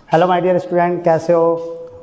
Hello my dear student, कैसे हो?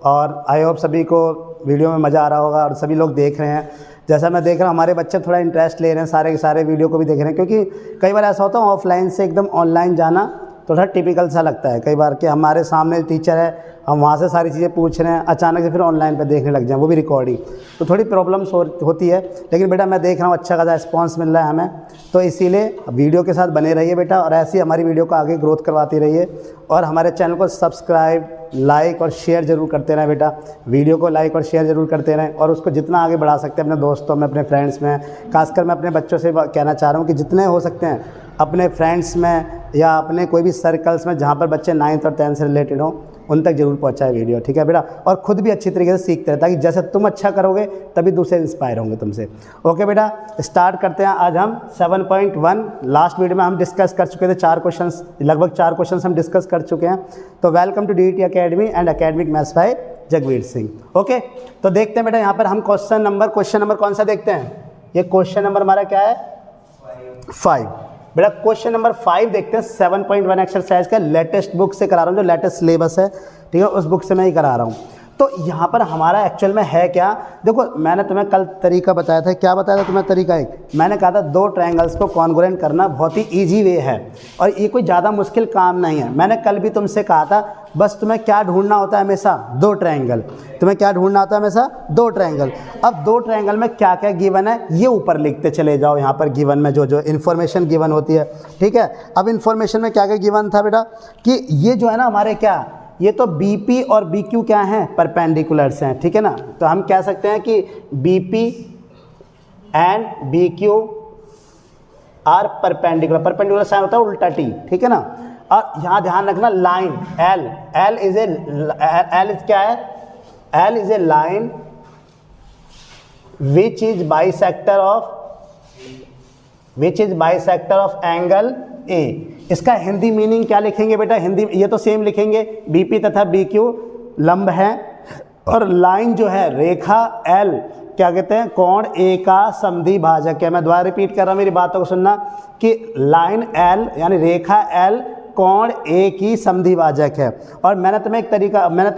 और आई होप सभी को वीडियो में मज़ा आ रहा होगा और सभी लोग देख रहे हैं। जैसा मैं देख रहा हूँ हमारे बच्चे थोड़ा इंटरेस्ट ले रहे हैं, सारे के सारे वीडियो को भी देख रहे हैं, क्योंकि कई बार ऐसा होता है ऑफलाइन से एकदम ऑनलाइन जाना थोड़ा टिपिकल सा लगता है कई बार कि हमारे सामने टीचर है, हम वहाँ से सारी चीज़ें पूछ रहे हैं, अचानक से फिर ऑनलाइन पे देखने लग जाएं, वो भी रिकॉर्डिंग, तो थोड़ी प्रॉब्लम्स होती है। लेकिन बेटा मैं देख रहा हूँ अच्छा खासा रिस्पॉन्स मिल रहा है हमें, तो इसीलिए वीडियो के साथ बने रहिए बेटा, और ऐसी हमारी वीडियो को आगे ग्रोथ करवाती रहिए। और हमारे चैनल को सब्सक्राइब, लाइक और शेयर ज़रूर करते रहें बेटा, वीडियो को लाइक और शेयर ज़रूर करते रहें, और उसको जितना आगे बढ़ा सकते हैं अपने दोस्तों में, अपने फ्रेंड्स में। खासकर मैं अपने बच्चों से कहना चाह रहा हूँ कि जितने हो सकते हैं अपने फ्रेंड्स में या अपने कोई भी सर्कल्स में जहाँ पर बच्चे 9th और 10th से रिलेटेड हों, उन तक जरूर पहुँचाए वीडियो, ठीक है बेटा। और ख़ुद भी अच्छी तरीके से सीखते रहे, ताकि जैसे तुम अच्छा करोगे तभी दूसरे इंस्पायर होंगे तुमसे। ओके बेटा, स्टार्ट करते हैं। आज हम 7.1 लास्ट वीडियो में हम डिस्कस कर चुके थे, 4 क्वेश्चंस, लगभग 4 क्वेश्चंस हम डिस्कस कर चुके हैं। तो welcome to DET academy and academic maths by Jagveer Singh. Okay, तो देखते हैं बेटा यहाँ पर हम क्वेश्चन नंबर कौन सा देखते हैं? ये क्वेश्चन नंबर हमारा क्या है? 5। बेटा क्वेश्चन नंबर 5 देखते हैं। 7.1 एक्सरसाइज का लेटेस्ट बुक से करा रहा हूँ, जो लेटेस्ट सिलेबस है, ठीक है, उस बुक से मैं ही करा रहा हूँ। तो यहाँ पर हमारा एक्चुअल में है क्या? देखो मैंने तुम्हें कल तरीका बताया था। क्या बताया था तुम्हें तरीका? मैंने कहा था 2 ट्रायंगल्स को कॉन्ग्रुएंट करना बहुत ही ईजी वे है, और ये कोई ज़्यादा मुश्किल काम नहीं है। मैंने कल भी तुमसे कहा था, बस तुम्हें क्या ढूंढना होता है हमेशा? 2 ट्रायंगल। तुम्हें क्या ढूंढना होता है हमेशा? 2 ट्रायंगल। अब 2 ट्रायंगल में क्या क्या गिवन है ये ऊपर लिखते चले जाओ। यहाँ पर गिवन में जो जो इन्फॉर्मेशन गिवन होती है, ठीक है। अब इन्फॉर्मेशन में क्या क्या गिवन था बेटा? कि ये जो है ना हमारे क्या, ये तो BP और BQ क्या हैं? परपेंडिकुलर्स हैं, ठीक है ना। तो हम कह सकते हैं कि BP and BQ are perpendicular. Perpendicular sign होता है उल्टा T, ठीक है ना। और यहाँ ध्यान रखना लाइन L इज क्या है? L is a line which is bisector of angle A। इसका हिंदी मीनिंग क्या लिखेंगे बेटा? हिंदी ये तो सेम लिखेंगे, BP तथा BQ लंब है, और लाइन जो है रेखा L क्या कहते हैं? कोण A का समद्वि भाजक है। मैं दोबारा रिपीट कर रहा हूँ, मेरी बातों को सुनना, कि लाइन L यानी रेखा L कोण A की समद्वि भाजक है। और मैंने तुम्हें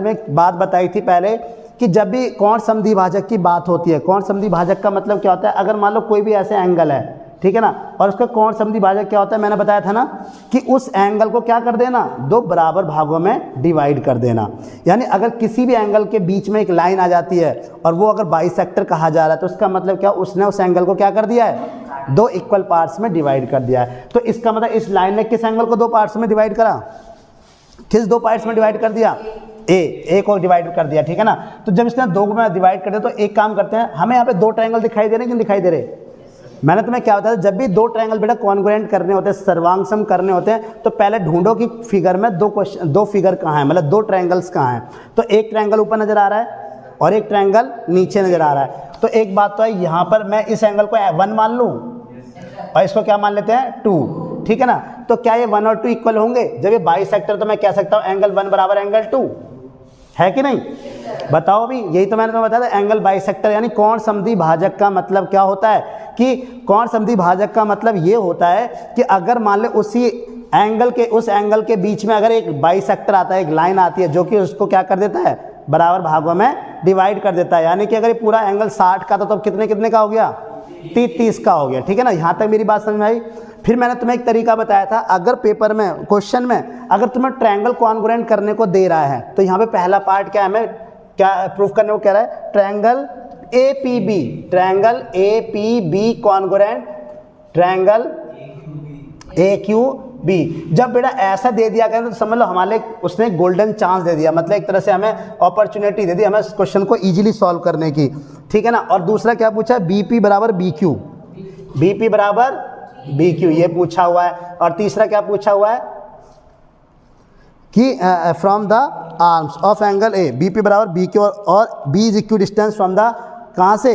एक बात बताई थी पहले कि जब भी कोण समद्वि भाजक की बात होती है, कोण समद्वि भाजक का मतलब क्या होता है? अगर मान लो कोई भी ऐसे एंगल है, ठीक है ना, और उसका कोण समद्वि भाजक क्या होता है? मैंने बताया था ना कि उस एंगल को क्या कर देना? 2 बराबर भागों में डिवाइड कर देना। यानी अगर किसी भी एंगल के बीच में एक लाइन आ जाती है और वो अगर बाइसेक्टर कहा जा रहा है, तो उसका मतलब क्या? उसने उस एंगल को क्या कर दिया है? 2 इक्वल पार्ट्स में डिवाइड कर दिया है। तो इसका मतलब इस लाइन ने किस एंगल को 2 पार्ट्स में डिवाइड करा? किस 2 पार्ट्स में डिवाइड कर दिया? ए को डिवाइड कर दिया, ठीक है ना। तो जब इसने 2 में डिवाइड कर दिया, तो एक काम करते हैं, हमें यहाँ पे 2 ट्रायंगल दिखाई दे रहे हैं कि नहीं दिखाई दे रहे? मैंने तुम्हें क्या बताया था, जब भी 2 ट्रायंगल बेटा कॉन्ग्रुएंट करने होते हैं, सर्वांगसम करने होते हैं, तो पहले ढूंढो कि फिगर में 2 फिगर कहाँ हैं, मतलब 2 ट्रायंगल्स कहाँ हैं। तो एक ट्रायंगल ऊपर नजर आ रहा है और एक ट्रायंगल नीचे नजर आ रहा है। तो एक बात तो है, यहाँ पर मैं इस एंगल को 1 मान लूँ और इसको क्या मान लेते हैं? 2, ठीक है ना। तो क्या ये 1 और 2 इक्वल होंगे? जब ये बाइसेक्टर, तो मैं कह सकता हूँ एंगल 1 बराबर एंगल 2, है कि नहीं? बताओ भी, यही तो मैंने तुम्हें बताया था। एंगल बाइसेक्टर यानी कोण समद्वि भाजक का मतलब क्या होता है? कि कोण समद्वि भाजक का मतलब ये होता है कि अगर मान ले उस एंगल के बीच में अगर एक बाइसेक्टर आता है, एक लाइन आती है, जो कि उसको क्या कर देता है? बराबर भागों में डिवाइड कर देता है। यानी कि अगर ये पूरा एंगल 60 का था, तो कितने का हो गया? 30 का हो गया, ठीक है ना। यहाँ तक मेरी बात समझ में आई? फिर मैंने तुम्हें एक तरीका बताया था, अगर पेपर में क्वेश्चन में अगर तुम्हें ट्रायंगल कॉन्ग्रुएंट करने को दे रहा है, तो यहाँ पे पहला पार्ट क्या है, हमें क्या प्रूफ करने को कह रहा है? Triangle APB congruent triangle AQB। जब बेटा ऐसा दे दिया करें, तो समझ लो हमारे उसने गोल्डन चांस दे दिया, मतलब एक तरह से हमें अपॉर्चुनिटी दे दी हमें इस क्वेश्चन को इजीली सॉल्व करने की, ठीक है ना। और दूसरा क्या पूछा है? BP बराबर BQ ये पूछा हुआ है। और तीसरा क्या पूछा हुआ है? कि from the arms of angle A, BP बराबर BQ और B is equi distance from the, कहाँ से?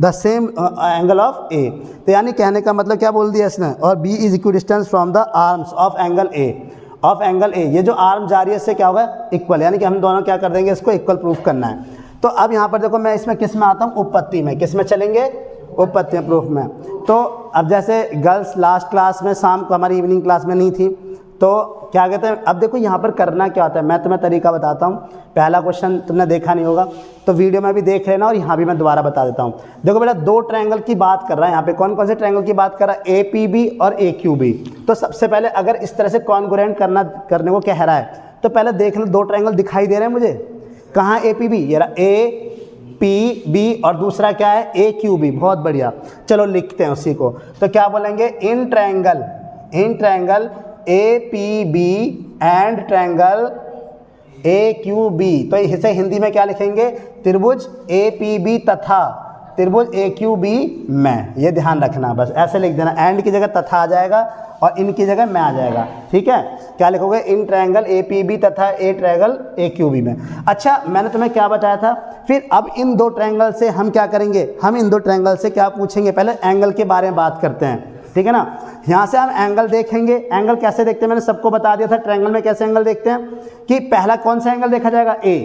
The same angle of A। तो यानी कहने का मतलब क्या बोल दिया इसने? और B is equi distance from the arms of angle A। ये जो आर्म जा रही है इससे क्या होगा? इक्वल। यानी कि हम दोनों क्या कर देंगे? इसको इक्वल प्रूफ करना है। तो अब यहाँ पर देखो, मैं इसमें किस में आता हूँ? उपपत्ति में। किस में चलेंगे? उपपत्ति में, प्रूफ में। तो अब जैसे गर्ल्स लास्ट क्लास में, शाम को हमारी इवनिंग क्लास में नहीं थी, तो क्या कहते हैं, अब देखो यहाँ पर करना क्या होता है, मैं तुम्हें तरीका बताता हूँ। पहला क्वेश्चन तुमने देखा नहीं होगा तो वीडियो में भी देख लेना और यहाँ भी मैं दोबारा बता देता हूँ। देखो बेटा, दो ट्रायंगल की बात कर रहा है यहाँ पे। कौन कौन से ट्रायंगल की बात कर रहा है? APB और AQB। तो सबसे पहले अगर इस तरह से कॉन्ग्रुएंट करने को कह रहा है तो पहले देख लो, दो ट्रायंगल दिखाई दे रहे हैं मुझे। कहाँ APB? ये रहा APB और दूसरा क्या है? AQB। बहुत बढ़िया, चलो लिखते हैं उसी को। तो क्या बोलेंगे? In triangle APB and triangle AQB। तो इसे हिंदी में क्या लिखेंगे? त्रिभुज APB तथा त्रिभुज AQB में। ये ध्यान रखना, बस ऐसे लिख देना, एंड की जगह तथा आ जाएगा और इनकी जगह में आ जाएगा। ठीक है, क्या लिखोगे? इन ट्रायंगल APB तथा ए ट्रायंगल AQB में। अच्छा, मैंने तुम्हें क्या बताया था? फिर अब इन दो ट्रायंगल से हम क्या करेंगे? हम इन दो ट्रायंगल से क्या पूछेंगे? पहले एंगल के बारे में बात करते हैं, ठीक है ना। यहाँ से हम एंगल देखेंगे। एंगल कैसे देखते हैं? मैंने सबको बता दिया था ट्रायंगल में कैसे एंगल देखते हैं, कि पहला कौन सा एंगल देखा जाएगा? A।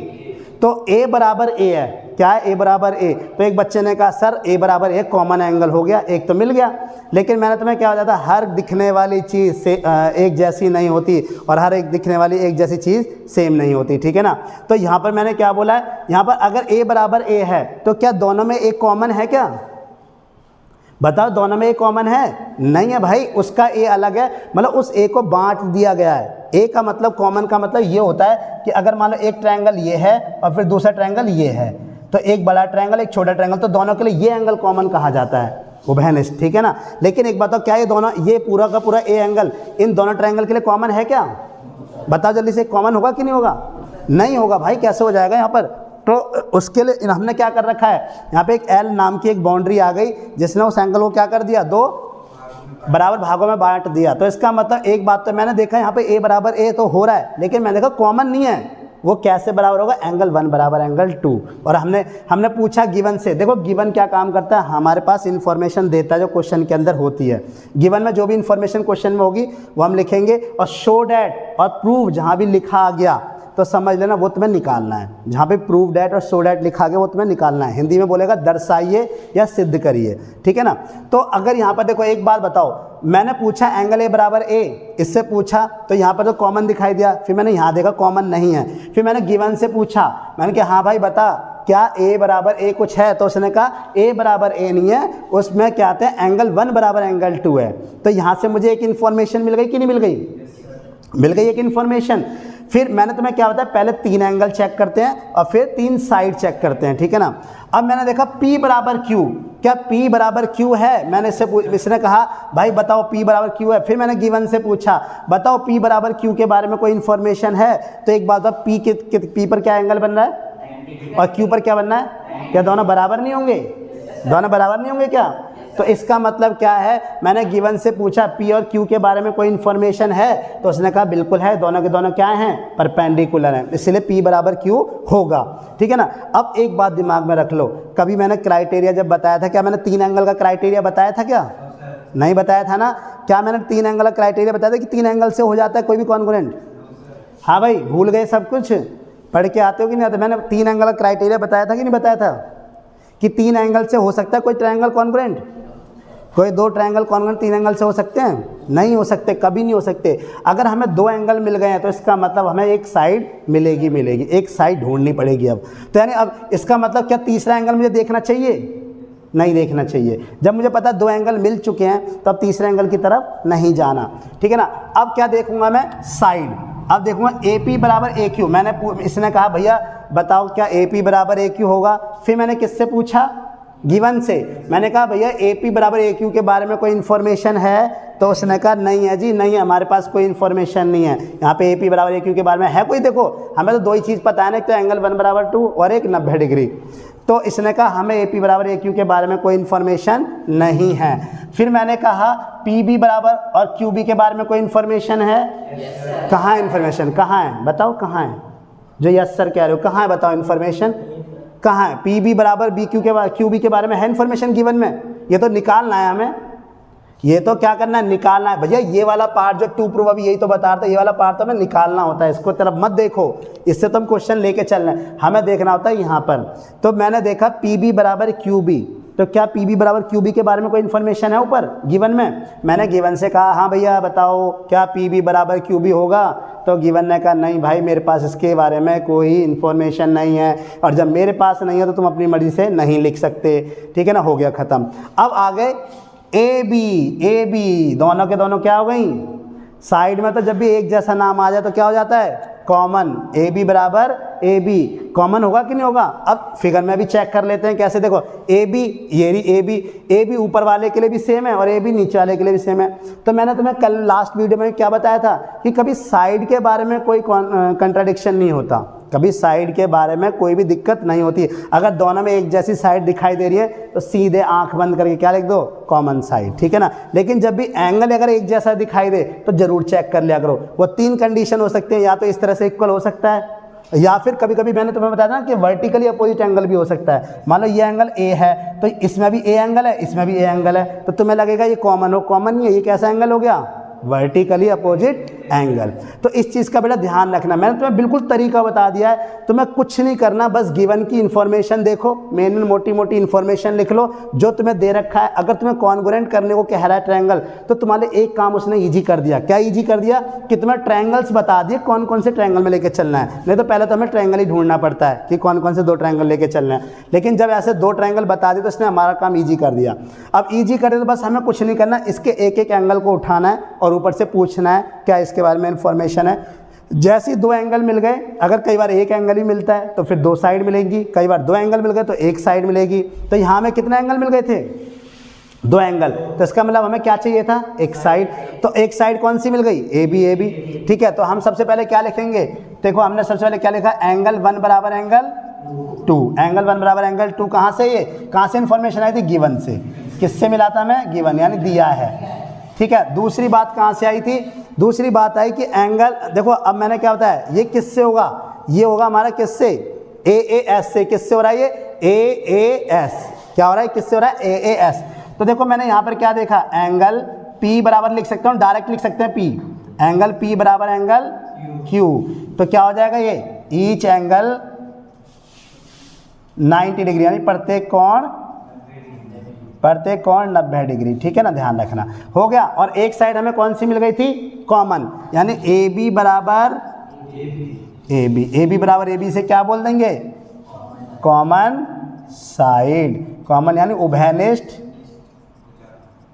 तो A बराबर A है। क्या है? A बराबर A। तो एक बच्चे ने कहा सर A बराबर A कॉमन एंगल हो गया, एक तो मिल गया। लेकिन मैंने तुम्हें क्या बताया था? हर दिखने वाली चीज़ से एक जैसी नहीं होती और हर एक दिखने वाली एक जैसी चीज़ सेम नहीं होती, ठीक है ना। तो यहाँ पर मैंने क्या बोला है? यहाँ पर अगर A बराबर A है तो क्या दोनों में एक कॉमन है? क्या बताओ, दोनों में एक कॉमन है? नहीं है भाई, उसका A अलग है, मतलब उस A को बांट दिया गया है। A का मतलब, कॉमन का मतलब ये होता है कि अगर मान लो एक ट्रायंगल ये है और फिर दूसरा ट्रायंगल ये है, तो एक बड़ा ट्रायंगल एक छोटा ट्रायंगल, तो दोनों के लिए ये एंगल कॉमन कहा जाता है, उभयनिष्ठ, ठीक है ना। लेकिन एक बताओ, क्या ये दोनों, ये पूरा का पूरा A एंगल इन दोनों ट्रायंगल के लिए कॉमन है? क्या बताओ जल्दी से, कॉमन होगा कि नहीं होगा? नहीं होगा भाई, कैसे हो जाएगा यहाँ पर? तो उसके लिए हमने क्या कर रखा है? यहाँ पे एक L नाम की एक बाउंड्री आ गई जिसने उस एंगल को क्या कर दिया? दो बराबर भागों में बांट दिया। तो इसका मतलब एक बात तो मैंने देखा, यहाँ पे A बराबर A तो हो रहा है, लेकिन मैंने देखा कॉमन नहीं है। वो कैसे बराबर होगा? एंगल 1 बराबर एंगल 2। और हमने पूछा गिवन से। देखो गिवन क्या काम करता है? हमारे पास इन्फॉर्मेशन देता है जो क्वेश्चन के अंदर होती है। गिवन में जो भी इन्फॉर्मेशन क्वेश्चन में होगी वो हम लिखेंगे, और शो डैट और प्रूव जहाँ भी लिखा आ गया तो समझ लेना वो तुम्हें निकालना है। जहाँ पे प्रूव डैट और शो डैट लिखा गया वो तुम्हें निकालना है। हिंदी में बोलेगा दर्शाइए या सिद्ध करिए, ठीक है ना। तो अगर यहाँ पर देखो, एक बात बताओ, मैंने पूछा एंगल A बराबर A, इससे पूछा तो यहाँ पर तो कॉमन दिखाई दिया, फिर मैंने यहाँ देखा कॉमन नहीं है, फिर मैंने गिवन से पूछा, मैंने कहा हाँ भाई बता क्या A बराबर A कुछ है? तो उसने कहा A बराबर A नहीं है, उसमें क्या आता है? एंगल 1 बराबर एंगल 2 है। तो यहाँ से मुझे एक इन्फॉर्मेशन मिल गई कि नहीं मिल गई? मिल गई एक इन्फॉर्मेशन। फिर मैंने तुम्हें क्या बताया? पहले 3 एंगल चेक करते हैं और फिर 3 साइड चेक करते हैं, ठीक है ना। अब मैंने देखा P बराबर Q, क्या P बराबर Q है? मैंने इसने कहा भाई बताओ P बराबर Q है। फिर मैंने गिवन से पूछा बताओ P बराबर Q के बारे में कोई इन्फॉर्मेशन है? तो एक बात बताओ, P पर क्या एंगल बन रहा है और Q पर क्या बनना है? क्या दोनों बराबर नहीं होंगे? दोनों बराबर नहीं होंगे क्या? तो इसका मतलब क्या है? मैंने गिवन से पूछा P और Q के बारे में कोई इन्फॉर्मेशन है? तो उसने कहा बिल्कुल है, दोनों के दोनों क्या हैं? परपेंडिकुलर हैं, इसलिए P बराबर Q होगा, ठीक है ना। अब एक बात दिमाग में रख लो, कभी मैंने क्राइटेरिया जब बताया था, क्या मैंने 3 एंगल का क्राइटेरिया बताया था? क्या नहीं बताया था ना? क्या मैंने 3 एंगल का क्राइटेरिया बताया था कि 3 एंगल से हो जाता है कोई भी कॉन्ग्रुएंट? हाँ भाई, भूल गए सब कुछ? पढ़ के आते हो कि नहीं आते? मैंने 3 एंगल का क्राइटेरिया बताया था कि नहीं बताया था? कि 3 एंगल से हो सकता है कोई ट्रायंगल कॉन्ग्रुएंट? कोई 2 ट्रायंगल कॉन्ग्रुएंट 3 एंगल से हो सकते हैं? नहीं हो सकते, कभी नहीं हो सकते। अगर हमें 2 एंगल मिल गए हैं तो इसका मतलब हमें एक साइड मिलेगी, एक साइड ढूंढनी पड़ेगी अब। तो यानी अब इसका मतलब क्या तीसरा एंगल मुझे देखना चाहिए? नहीं देखना चाहिए। जब मुझे पता 2 एंगल मिल चुके हैं तो अब तीसरे एंगल की तरफ नहीं जाना, ठीक है ना। अब क्या देखूंगा मैं? साइड। अब देखूंगा AP बराबर AQ। इसने कहा भैया बताओ क्या AP बराबर AQ होगा? फिर मैंने किससे पूछा? गिवन से। मैंने कहा भैया AP बराबर AQ के बारे में कोई इन्फॉर्मेशन है? तो उसने कहा नहीं है जी, नहीं है, हमारे पास कोई इन्फॉर्मेशन नहीं है। यहाँ पे AP बराबर AQ के बारे में है कोई? देखो हमें तो 2 ही चीज़ पता है ना, एक तो एंगल 1 बराबर 2 और एक 90 डिग्री। तो इसने कहा हमें AP बराबर AQ के बारे में कोई इन्फॉर्मेशन नहीं है। फिर मैंने कहा PB बराबर और QB के बारे में कोई इन्फॉर्मेशन है? कहाँ है इन्फॉर्मेशन? कहाँ है बताओ? कहाँ है? जो यस सर कह रहे हो, कहाँ है बताओ इन्फॉर्मेशन? कहाँ है? PB बराबर QB के बारे में है इन्फॉर्मेशन गिवन में? ये तो निकालना है हमें, ये तो क्या करना है? निकालना है भैया। ये वाला पार्ट जो टू प्रूव अभी यही तो बता रहा था, ये वाला पार्ट तो हमें निकालना होता है, इसको तरफ मत देखो, इससे तुम क्वेश्चन लेके चलना है, हमें देखना होता है यहाँ पर। तो मैंने देखा PB बराबर QB, तो क्या पी बी बराबर क्यू बी के बारे में कोई इन्फॉर्मेशन है ऊपर गिवन में? मैंने गिवन से कहा हाँ भैया बताओ क्या पी बी बराबर क्यू बी होगा, तो गिवन ने कहा नहीं भाई मेरे पास इसके बारे में कोई इन्फॉर्मेशन नहीं है, और जब मेरे पास नहीं है तो तुम अपनी मर्जी से नहीं लिख सकते। ठीक है ना, हो गया ख़त्म। अब आ गए ए बी दोनों के दोनों क्या हो गई साइड में, तो जब भी एक जैसा नाम आ जाए तो क्या हो जाता है कॉमन, ए बी बराबर ए बी कॉमन होगा कि नहीं होगा? अब फिगर में भी चेक कर लेते हैं कैसे, देखो ए बी ये ए बी ऊपर वाले के लिए भी सेम है और ए बी नीचे वाले के लिए भी सेम है। तो मैंने तुम्हें कल लास्ट वीडियो में क्या बताया था कि कभी साइड के बारे में कोई कंट्राडिक्शन नहीं होता, कभी साइड के बारे में कोई भी दिक्कत नहीं होती। अगर दोनों में एक जैसी साइड दिखाई दे रही है तो सीधे आंख बंद करके क्या लिख दो कॉमन साइड, ठीक है ना। लेकिन जब भी एंगल अगर एक जैसा दिखाई दे तो जरूर चेक कर लिया करो। वो तीन कंडीशन हो सकते हैं, या तो इस तरह से इक्वल हो सकता है, या फिर कभी कभी मैंने तुम्हें बताया था ना कि वर्टिकली अपोजिट एंगल भी हो सकता है। मान लो ये एंगल ए है तो इसमें भी ए एंगल है, इसमें भी ए एंगल है, तो तुम्हें लगेगा ये कॉमन हो, कॉमन नहीं है, ये कैसा एंगल हो गया वर्टिकली अपोजिट एंगल। तो इस चीज़ का बेटा ध्यान रखना, मैंने तुम्हें बिल्कुल तरीका बता दिया है, तुम्हें कुछ नहीं करना, बस गिवन की इन्फॉर्मेशन देखो, मेन मोटी मोटी इन्फॉर्मेशन लिख लो जो तुम्हें दे रखा है। अगर तुम्हें कॉन्ग्रुएंट करने को कह रहा है ट्रायंगल, तो तुम्हारे एक काम उसने ईजी कर दिया। क्या ईजी कर दिया कि तुम्हें ट्रायंगल्स बता दिए कौन कौन से ट्रायंगल में लेके चलना है, नहीं तो पहले तो हमें ट्रायंगल ही ढूंढना पड़ता है कि कौन कौन से दो ट्रायंगल लेके चलना है। लेकिन जब ऐसे दो ट्रायंगल बता दिए तो उसने हमारा काम ईजी कर दिया। अब ईजी कर दिया तो बस हमें कुछ नहीं करना, इसके एक एक एंगल को उठाना है और ऊपर से पूछना है क्या इसके बारे में इन्फॉर्मेशन है। जैसे दो एंगल मिल गए, अगर कई बार एक एंगल ही मिलता है तो फिर दो साइड मिलेंगी, कई बार दो एंगल मिल गए तो एक साइड मिलेगी। तो यहाँ में कितने एंगल मिल गए थे? दो एंगल, तो इसका मतलब हमें क्या चाहिए था एक साइड। तो एक साइड कौन सी मिल गई? A B. ठीक है, तो हम सबसे पहले क्या लिखेंगे? देखो हमने सबसे पहले क्या लिखा, एंगल 1 बराबर एंगल 2। एंगल 1 बराबर एंगल 2 कहाँ से, ये कहाँ से इन्फॉर्मेशन आई थी? गिवन से। किससे मिला था मैं? गिवन, यानी दिया है। ठीक है, दूसरी बात कहाँ से आई थी? दूसरी बात आई कि एंगल, देखो अब मैंने क्या बताया, ये किससे होगा? ये होगा हमारा किससे? ए एस से। किससे हो रहा है ये? A S. क्या हो रहा है? किससे हो रहा है? A S. तो देखो मैंने यहाँ पर क्या देखा, एंगल P बराबर लिख सकता हूँ, डायरेक्ट लिख सकते हैं P, एंगल P बराबर एंगल Q। तो क्या हो जाएगा ये? ईच एंगल 90 डिग्री, यानी प्रत्येक कोण 90 डिग्री। ठीक है ना, ध्यान रखना। हो गया। और एक साइड हमें कौन सी मिल गई थी? कॉमन, यानी ए बी बराबर ए बी बराबर ए बी से क्या बोल देंगे? Common side. कॉमन यानी उभयनिष्ठ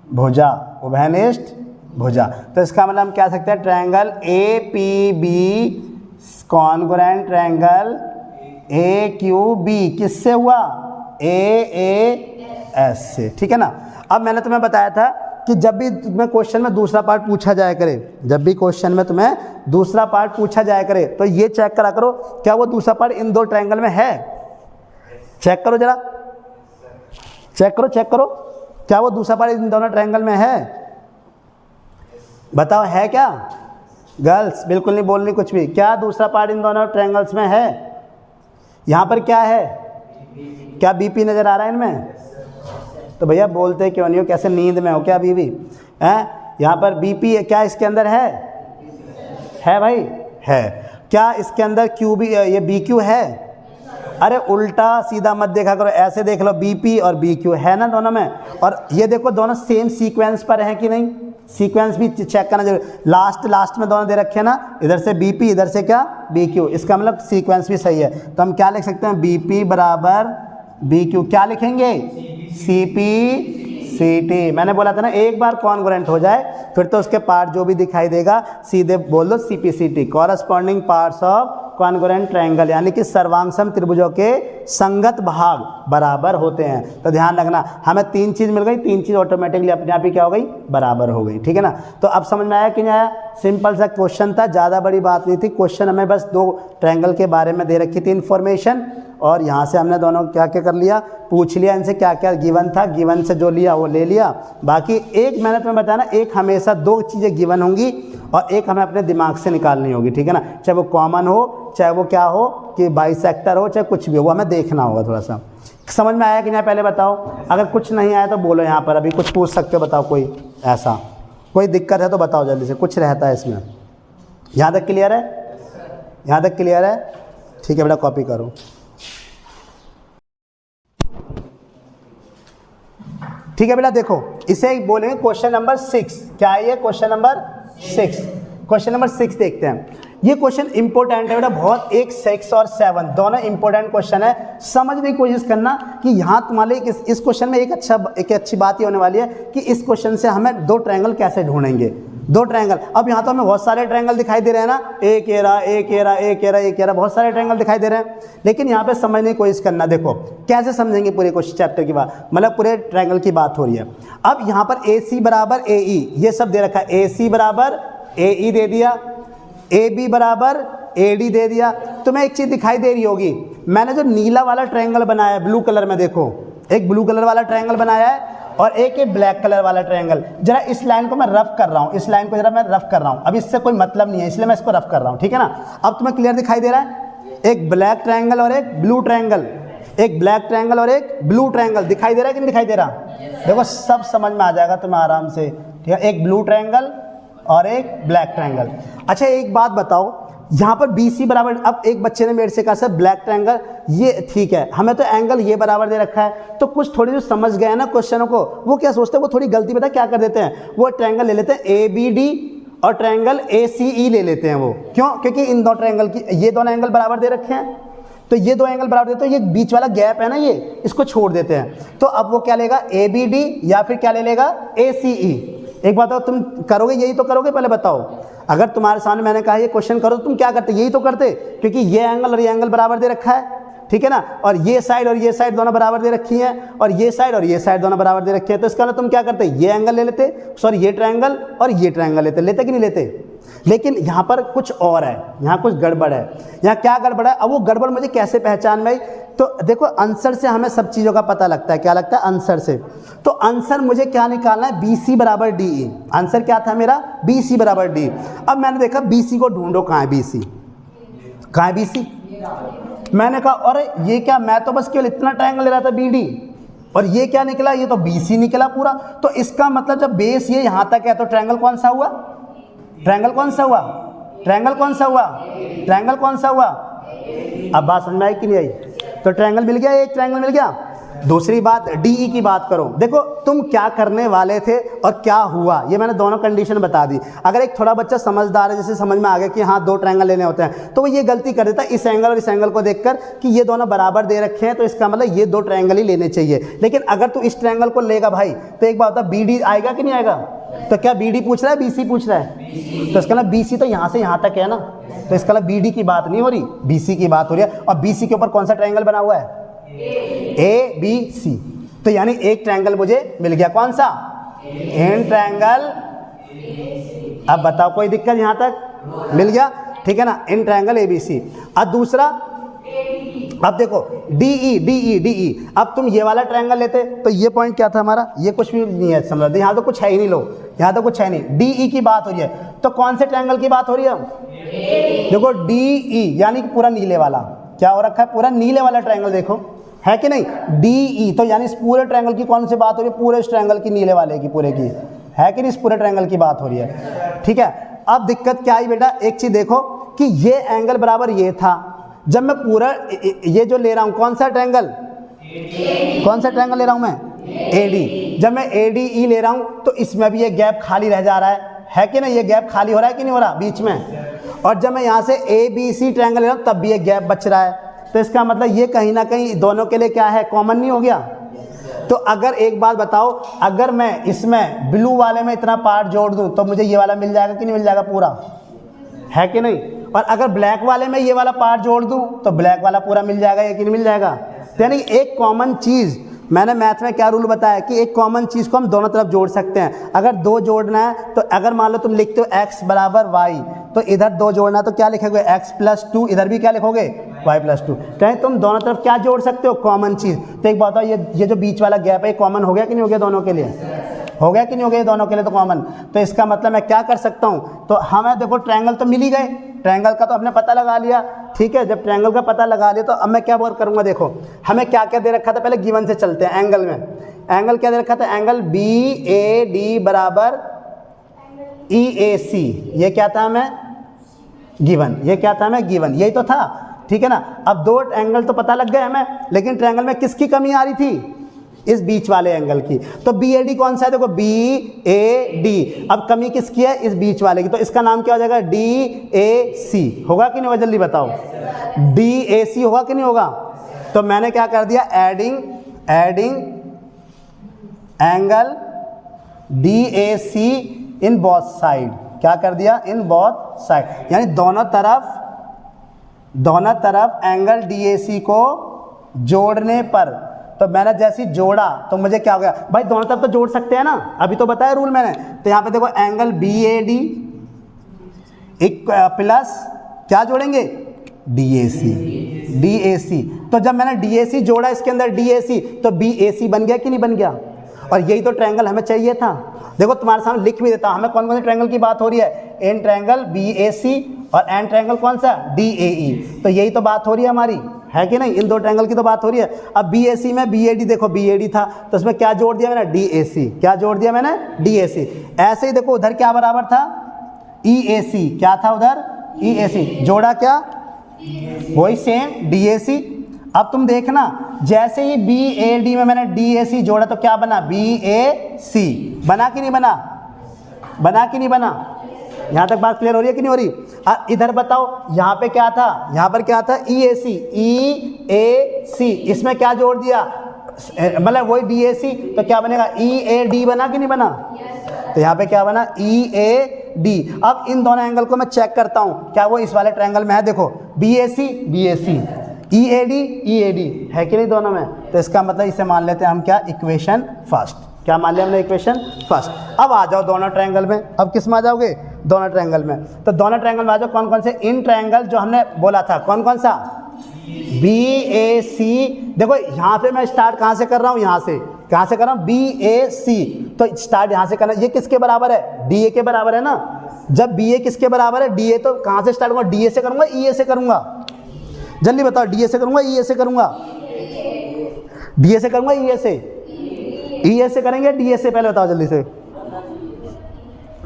भुजा, उभयनिष्ठ भुजा। तो इसका मतलब हम क्या सकते हैं, triangle A P B congruent triangle A Q B किससे हुआ? ए एस से। ठीक है ना। अब मैंने तुम्हें बताया था कि जब भी तुम्हें क्वेश्चन में दूसरा पार्ट पूछा जाया करे, जब भी क्वेश्चन में तुम्हें दूसरा पार्ट पूछा जाया करे तो ये चेक करा करो क्या वो दूसरा पार्ट इन दो ट्रायंगल में है। चेक करो जरा, चेक करो क्या वो दूसरा पार्ट इन दोनों ट्रायंगल में है? बताओ है क्या? गर्ल्स बिल्कुल नहीं बोलनी कुछ भी। क्या दूसरा पार्ट इन दोनों ट्रायंगल्स में है? यहाँ पर क्या है? क्या बीपी नज़र आ रहा है इनमें? तो भैया बोलते क्यों नहीं हो, कैसे नींद में हो क्या अभी भी? हैं, यहाँ पर बीपी क्या इसके अंदर है भाई? है। क्या इसके अंदर क्यू बी, ये बी क्यू है? अरे उल्टा सीधा मत देखा करो, ऐसे देख लो, बीपी और बी क्यू है ना दोनों में। और ये देखो दोनों सेम सीक्वेंस पर हैं कि नहीं, सीक्वेंस भी चेक करना जरूरी। लास्ट में दोनों दे रखे हैं ना, इधर से बीपी इधर से क्या बी क्यू, इसका मतलब सीक्वेंस भी सही है। तो हम क्या लिख सकते हैं? बीपी बराबर बी क्यू। क्या लिखेंगे? सीपी सीटी। मैंने बोला था ना एक बार कॉन्ग्रुएंट हो जाए फिर तो उसके पार्ट जो भी दिखाई देगा सीधे बोल दो सीपी सीटी, corresponding parts of congruent triangle, यानी कि सर्वांगसम त्रिभुजों के संगत भाग बराबर होते हैं। तो ध्यान रखना, हमें तीन चीज़ मिल गई, तीन चीज़ ऑटोमेटिकली अपने आप ही क्या हो गई? बराबर हो गई। ठीक है ना। तो अब समझ में आया कि नहीं आया? सिंपल सा क्वेश्चन था, ज़्यादा बड़ी बात नहीं थी। क्वेश्चन हमें बस दो ट्रायंगल के बारे में दे रखी थी इन्फॉर्मेशन, और यहाँ से हमने दोनों क्या क्या कर लिया, पूछ लिया इनसे क्या क्या गिवन था, गिवन से जो लिया वो ले लिया। बाकी एक मैंने तुम्हें बताया ना, एक हमेशा दो चीज़ें गिवन होंगी और एक हमें अपने दिमाग से निकालनी होगी। ठीक है ना, चाहे वो कॉमन हो, चाहे वो क्या हो कि बाइसेक्टर हो, चाहे कुछ भी हो, वो हमें देखना होगा थोड़ा सा। समझ में आया कि नहीं? पहले बताओ, अगर कुछ नहीं आया तो बोलो, यहाँ पर अभी कुछ पूछ सकते हो, बताओ कोई ऐसा कोई दिक्कत है तो बताओ जल्दी से, कुछ रहता है इसमें। यहाँ तक क्लियर है? यहाँ तक क्लियर है? ठीक है बेटा, कॉपी करो। ठीक है बेटा, देखो इसे बोलेंगे क्वेश्चन नंबर 6। क्या है ये? Question number 6। क्वेश्चन नंबर 6 देखते हैं। ये क्वेश्चन इंपॉर्टेंट है बेटा बहुत, एक 6 और 7 दोनों इंपॉर्टेंट क्वेश्चन है। समझने की कोशिश करना कि यहाँ तुम्हारे इस क्वेश्चन में एक अच्छी बात ये होने वाली है कि इस क्वेश्चन से हमें दो ट्रायंगल कैसे ढूंढेंगे, दो ट्रायंगल। अब यहाँ तो हमें बहुत सारे ट्रायंगल दिखाई दे रहे हैं ना, एक ये रहा, एक ये रहा, एक ये रहा, एक ये रहा, बहुत सारे ट्रायंगल दिखाई दे रहे हैं। लेकिन यहाँ पे समझने की कोशिश करना, देखो कैसे समझेंगे पूरे क्वेश्चन चैप्टर की बात, मतलब पूरे ट्रायंगल की बात हो रही है। अब यहाँ पर AC बराबर AE ये सब दे रखा है, AC बराबर AE दे दिया, AB बराबर AD दे दिया। तुम्हें एक चीज़ दिखाई दे रही होगी, मैंने जो नीला वाला ट्रायंगल बनाया है ब्लू कलर में, देखो एक ब्लू कलर वाला ट्रायंगल बनाया है और एक ब्लैक कलर वाला ट्रायंगल। जरा इस लाइन को मैं रफ कर रहा हूँ, इस लाइन को जरा मैं रफ कर रहा हूँ। अब इससे कोई मतलब नहीं है इसलिए मैं इसको रफ कर रहा हूँ, ठीक है ना। अब तुम्हें क्लियर दिखाई दे रहा है, एक ब्लैक ट्रायंगल और एक ब्लू ट्रायंगल, एक ब्लैक ट्रायंगल और एक ब्लू ट्रायंगल दिखाई दे रहा है कि नहीं दिखाई दे रहा? देखो सब समझ में आ जाएगा तुम्हें आराम से, ठीक है। एक ब्लू ट्रायंगल और एक ब्लैक ट्रायंगल। अच्छा एक बात बताओ, यहाँ पर BC बराबर, अब एक बच्चे ने मेरे से कहा सर ब्लैक ट्रायंगल ये ठीक है, हमें तो एंगल ये बराबर दे रखा है। तो कुछ थोड़ी जो समझ गए ना क्वेश्चनों को, वो क्या सोचते हैं, वो थोड़ी गलती पता क्या कर देते हैं, वो ट्रायंगल ले लेते हैं ABD और ट्रायंगल ACE ले लेते हैं। वो क्यों? क्योंकि इन दो ट्रायंगल की ये दोनों एंगल बराबर दे रखे हैं, तो ये दो एंगल बराबर देते हैं, ये बीच वाला गैप है ना ये, इसको छोड़ देते हैं। तो अब वो क्या लेगा, ABD या फिर क्या ले लेगा, ACE। एक बात बताओ, तुम करोगे यही तो करोगे? पहले बताओ, अगर तुम्हारे सामने मैंने कहा ये क्वेश्चन करो तो तुम क्या करते? यही तो करते, क्योंकि ये एंगल और ये एंगल बराबर दे रखा है, ठीक है ना। और ये साइड दोनों बराबर दे रखी हैं, और ये साइड दोनों बराबर दे रखी है। तो इसका मतलब तुम क्या करते? ये एंगल ले लेते, सॉरी ये ट्रायंगल और ये ट्रायंगल लेते कि नहीं लेते? लेकिन यहाँ पर कुछ और है, यहाँ कुछ गड़बड़ है। यहाँ क्या गड़बड़ है? अब वो गड़बड़ मुझे कैसे पहचान में? तो देखो आंसर से हमें सब चीज़ों का पता लगता है। क्या लगता है? आंसर से। तो आंसर मुझे क्या निकालना है? BC बराबर DE। आंसर क्या था मेरा? BC बराबर DE। अब मैंने देखा BC को ढूंढो, कहाँ है BC? कहाँ है BC? मैंने कहा अरे ये क्या, मैं तो बस केवल इतना ट्रायंगल ले रहा था BD, और ये क्या निकला? ये तो BC निकला पूरा। तो इसका मतलब जब बेस ये यहाँ तक है तो ट्रायंगल कौन सा हुआ? ट्रायंगल कौन सा हुआ? ट्रायंगल कौन सा हुआ? ट्रायंगल कौन सा हुआ? अब बात समझ में आई कि नहीं आई? तो ट्रायंगल मिल गया, एक ट्रायंगल मिल गया। दूसरी बात DE की बात करो, देखो तुम क्या करने वाले थे और क्या हुआ, ये मैंने दोनों कंडीशन बता दी। अगर एक थोड़ा बच्चा समझदार है, जैसे समझ में आ गया कि हाँ दो ट्रायंगल लेने होते हैं, तो वो ये गलती कर देता है इस एंगल और इस एंगल को देखकर कि ये दोनों बराबर दे रखे हैं, तो इसका मतलब ये दो ट्रायंगल ही लेने चाहिए। लेकिन अगर तू इस ट्रायंगल को लेगा भाई, तो एक बात बता, BD आएगा कि नहीं आएगा? तो क्या BD पूछ रहा है, BC पूछ रहा है? तो इसका मतलब BC तो यहाँ से यहाँ तक है ना, तो इसका मतलब BD की बात नहीं हो रही, BC की बात हो रही है। और BC के ऊपर कौन सा ट्रायंगल बना हुआ है? ABC। तो यानी एक ट्रायंगल मुझे मिल गया, कौन सा? In triangle. अब बताओ कोई दिक्कत यहाँ तक? मिल गया, ठीक है ना, इन ट्रायंगल ABC। अब दूसरा, अब देखो DE। अब तुम ये वाला ट्रायंगल लेते तो ये पॉइंट क्या था हमारा? ये कुछ भी नहीं है, समझ लो यहाँ तो कुछ है ही नहीं। लो यहाँ तो कुछ है नहीं, DE की बात हो रही है। तो कौन से ट्रायंगल की बात हो रही है? देखो DE यानी कि पूरा नीले वाला, क्या हो रखा है? पूरा नीले वाला ट्रायंगल, देखो है कि नहीं? DE तो यानी इस पूरे ट्रायंगल की कौन सी बात हो रही है? पूरे इस ट्रायंगल की, नीले वाले की, पूरे की, है कि नहीं? इस पूरे ट्रायंगल की बात हो रही है, ठीक है। अब दिक्कत क्या आई बेटा? एक चीज देखो कि ये एंगल बराबर ये था, जब मैं पूरा ये जो ले रहा हूं, कौन सा ट्रायंगल? कौन सा ट्रायंगल ले रहा हूं मैं? AD। जब मैं ADE ले रहा हूं तो इसमें भी ये गैप खाली रह जा रहा है कि नहीं? ये गैप खाली हो रहा है कि नहीं हो रहा बीच में? और जब मैं यहाँ से ABC ट्रायंगल ले रहा हूँ तब भी ये गैप बच रहा है। तो इसका मतलब ये कहीं ना कहीं दोनों के लिए क्या है? कॉमन नहीं हो गया? तो अगर एक बात बताओ, अगर मैं इसमें ब्लू वाले में इतना पार्ट जोड़ दूं तो मुझे ये वाला मिल जाएगा कि नहीं मिल जाएगा पूरा? है कि नहीं? और अगर ब्लैक वाले में ये वाला पार्ट जोड़ दूं तो ब्लैक वाला पूरा मिल जाएगा या कि नहीं मिल जाएगा? तो यानी एक कॉमन चीज़, मैंने मैथ में क्या रूल बताया कि एक कॉमन चीज़ को हम दोनों तरफ जोड़ सकते हैं। अगर दो जोड़ना है तो अगर मान लो तुम लिखते हो x बराबर y, तो इधर दो जोड़ना है तो क्या लिखोगे? x+2, इधर भी क्या लिखोगे? y+2। कहीं तुम दोनों तरफ क्या जोड़ सकते हो? कॉमन चीज़। तो एक बात बताओ, ये जो बीच वाला गैप है कॉमन हो गया कि नहीं हो गया दोनों के लिए? हो गया कि नहीं हो गया दोनों के लिए? तो कॉमन। तो इसका मतलब मैं क्या कर सकता हूँ? तो हमें देखो ट्रायंगल तो मिल ही गए, ट्रायंगल का तो हमने पता लगा लिया, ठीक है। जब ट्रायंगल का पता लगा लिया तो अब मैं क्या वर्क करूँगा? देखो हमें क्या क्या दे रखा था, पहले गिवन से चलते हैं। एंगल में एंगल क्या दे रखा था? एंगल BAD बराबर EAC। ये क्या था हमें? गिवन। ये क्या था हमें? गिवन। यही तो था, ठीक है ना। अब दो एंगल तो पता लग गए हमें, लेकिन ट्रायंगल में किसकी कमी आ रही थी? इस बीच वाले एंगल की। तो बी ए डी कौन सा है, देखो बी ए डी। अब कमी किसकी है, इस बीच वाले की, तो इसका नाम क्या हो जाएगा, डी ए सी। होगा कि नहीं होगा, जल्दी बताओ, डी ए सी होगा कि नहीं होगा। तो मैंने क्या कर दिया, adding angle D A C in both side. क्या कर दिया, इन बोथ साइड, यानी दोनों तरफ एंगल डी ए सी को जोड़ने पर। तो मैंने जैसे जोड़ा तो मुझे क्या हो गया, भाई दोनों तरफ तो जोड़ सकते हैं ना, अभी तो बताया रूल मैंने। तो यहाँ पे देखो एंगल बी ए डी एक प्लस क्या जोड़ेंगे, डी ए सी। तो जब मैंने डी ए सी जोड़ा इसके अंदर डी ए सी, तो बी ए सी बन गया कि नहीं बन गया। और यही तो ट्रायंगल हमें चाहिए था। देखो तुम्हारे सामने लिख भी देता हूँ, हमें कौन कौन से ट्रायंगल की बात हो रही है, एन ट्रायंगल बी ए सी और एन ट्रायंगल कौन सा, डी ए ई। तो यही तो बात हो रही है हमारी, है कि नहीं, इन दो ट्रायंगल की तो बात हो रही है। अब बी ए सी में बी ए डी, देखो बी ए डी था तो उसमें क्या जोड़ दिया मैंने, डी ए सी। क्या जोड़ दिया मैंने, डी ए सी। ऐसे ही देखो उधर क्या बराबर था, ई ए सी। क्या था उधर, ई ए सी। जोड़ा क्या, वही सेम डी ए सी। अब तुम देखना, जैसे ही बी ए डी में मैंने डी ए सी जोड़ा तो क्या बना, बी ए सी। बना कि नहीं बना, बना कि नहीं बना। यहाँ तक बात क्लियर हो रही है कि नहीं हो रही। इधर बताओ, यहाँ पे क्या था, यहाँ पर क्या था, ई ए सी। ई ए सी, इसमें क्या जोड़ दिया, मतलब वही डी ए सी। तो क्या बनेगा, ई ए डी बना कि नहीं बना। तो यहाँ पे क्या बना, ई ए डी। अब इन दोनों एंगल को मैं चेक करता हूँ, क्या वो इस वाले ट्रायंगल में है, देखो B A C, E A D है कि नहीं दोनों में। तो इसका मतलब इसे मान लेते हैं हम क्या, इक्वेशन फर्स्ट। क्या मान लिया हमने, इक्वेशन फर्स्ट। अब आ जाओ दोनों ट्रायंगल में, अब किस में आ जाओगे, दोनों ट्रायंगल में। तो दोनों ट्रायंगल में आ जाओ, कौन कौन से, इन ट्रायंगल जो हमने बोला था, कौन कौन सा, बी ए सी। देखो यहाँ पे मैं स्टार्ट कहाँ से कर रहा हूँ, यहाँ से, कहाँ से कर रहा हूँ, बी ए सी। तो स्टार्ट यहाँ से करना, ये किसके बराबर है, डी ए के बराबर है ना। जब बी ए किसके बराबर है, डी ए, तो कहाँ से स्टार्ट करूँगा, डी ए से करूँगा, ई ए से करूँगा, जल्दी बताओ, डी ए से करूँगा, ई ए से करूँगा, डी ए से करूँगा, ई ए से, ई ए से करेंगे, डी ए से, पहले बताओ जल्दी से।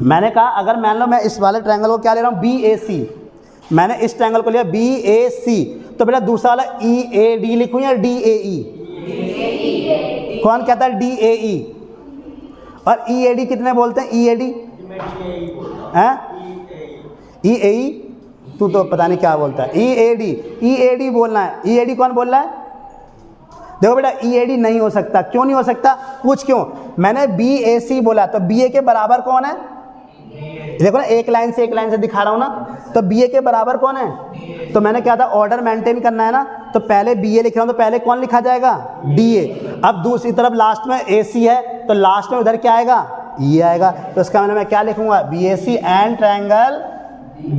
मैंने कहा अगर मान लो मैं इस वाले ट्रायंगल को क्या ले रहा हूँ, बी ए सी। मैंने इस ट्रायंगल को लिया बी ए सी, तो बेटा दूसरा वाला ई ए डी लिखूँ या डी ए ई, कौन कहता है, डी ए ई। और ई ए डी कितने बोलते हैं, ई ए डी है, ई ए ई, तू तो पता नहीं क्या बोलता है, ई ए डी बोलना है। ई ए डी कौन बोल रहा है, देखो बेटा ई ए डी नहीं हो सकता। क्यों नहीं हो सकता, पूछ क्यों। मैंने बी ए सी बोला, तो बी ए के बराबर कौन है, देखो ना, एक लाइन से दिखा रहा हूँ ना। तो बी ए के बराबर कौन है, तो मैंने क्या था, ऑर्डर मेंटेन करना है ना। तो पहले बी ए लिख रहा हूँ, तो पहले कौन लिखा जाएगा, डी ए। अब दूसरी तरफ लास्ट में ए सी है, तो लास्ट में उधर क्या आएगा, ई आएगा। तो इसका मैंने मैं क्या लिखूंगा, B A C and triangle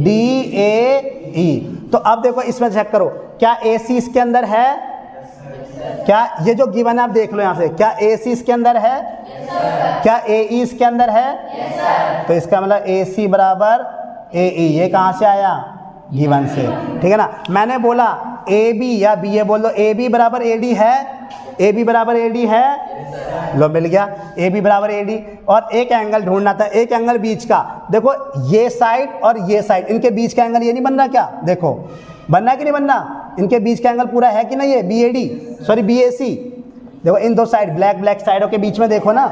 D A E. तो अब देखो इसमें चेक करो, क्या ए सी इसके अंदर है, क्या ये जो गिवन है आप देख लो यहाँ से, क्या ए सी इसके अंदर है, क्या ए ई इसके अंदर है। तो इसका मतलब ए सी बराबर ए ई, ये कहाँ से आया, गिवन से, ठीक है ना। मैंने बोला ए बी या बी ए बोल दो, ए बी बराबर ए डी है, ए बी बराबर ए डी है, लो मिल गया, ए बी बराबर ए डी। और एक एंगल ढूंढना था, एक एंगल बीच का। देखो ये साइड और ये साइड, इनके बीच का एंगल ये नहीं बन रहा क्या, देखो बनना है कि नहीं बनना, इनके बीच का एंगल पूरा है कि नहीं, ये B A D, sorry B A C. देखो इन दो साइड, ब्लैक साइडों के बीच में देखो ना,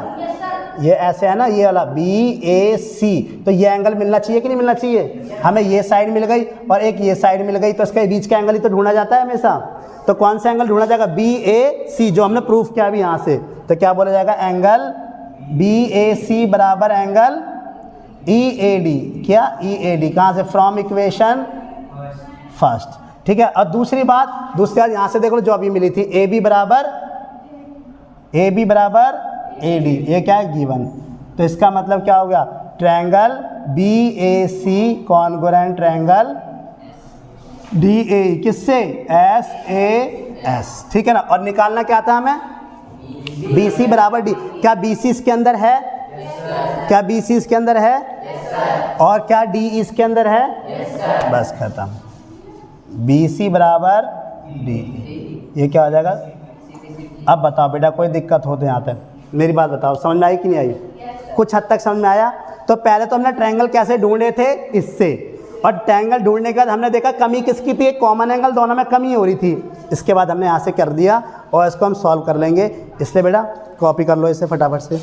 ये ऐसे है ना, ये वाला बी ए सी। तो ये एंगल मिलना चाहिए कि नहीं मिलना चाहिए, हमें ये साइड मिल गई और एक ये साइड मिल गई, तो इसके बीच का एंगल ही तो ढूंढा जाता है हमेशा। तो कौन सा एंगल ढूंढा जाएगा, बी ए सी, जो हमने प्रूफ किया अभी यहाँ से। तो क्या बोला जाएगा, एंगल बी ए सी बराबर एंगल ई ए डी, क्या ई ए डी, कहाँ से, फ्रॉम इक्वेशन फर्स्ट, ठीक है। और दूसरी बात यहाँ से देख लो, जो अभी मिली थी, ए बी बराबर ए डी, ये क्या है, गिवन। तो इसका मतलब क्या हो गया, triangle B A C congruent triangle D A, किससे, एस ए एस, ठीक है ना। और निकालना क्या था हमें, बी सी बराबर डी। क्या बी सी इसके अंदर है, क्या बी सी इसके अंदर है, और क्या डी इसके अंदर है, बस खत्म, बी सी बराबर डी। ये क्या हो जाएगा। अब बताओ बेटा, कोई दिक्कत हो तो यहाँ तक मेरी बात बताओ, समझ में आई कि नहीं आई, कुछ हद तक समझ में आया। तो पहले तो हमने ट्रायंगल कैसे ढूंढे थे, इससे, और ट्रायंगल ढूंढने के बाद हमने देखा कमी किसकी थी, कॉमन एंगल दोनों में कमी हो रही थी। इसके बाद हमने यहाँ से कर दिया और इसको हम सॉल्व कर लेंगे। इसलिए बेटा कॉपी कर लो इसे फटाफट से।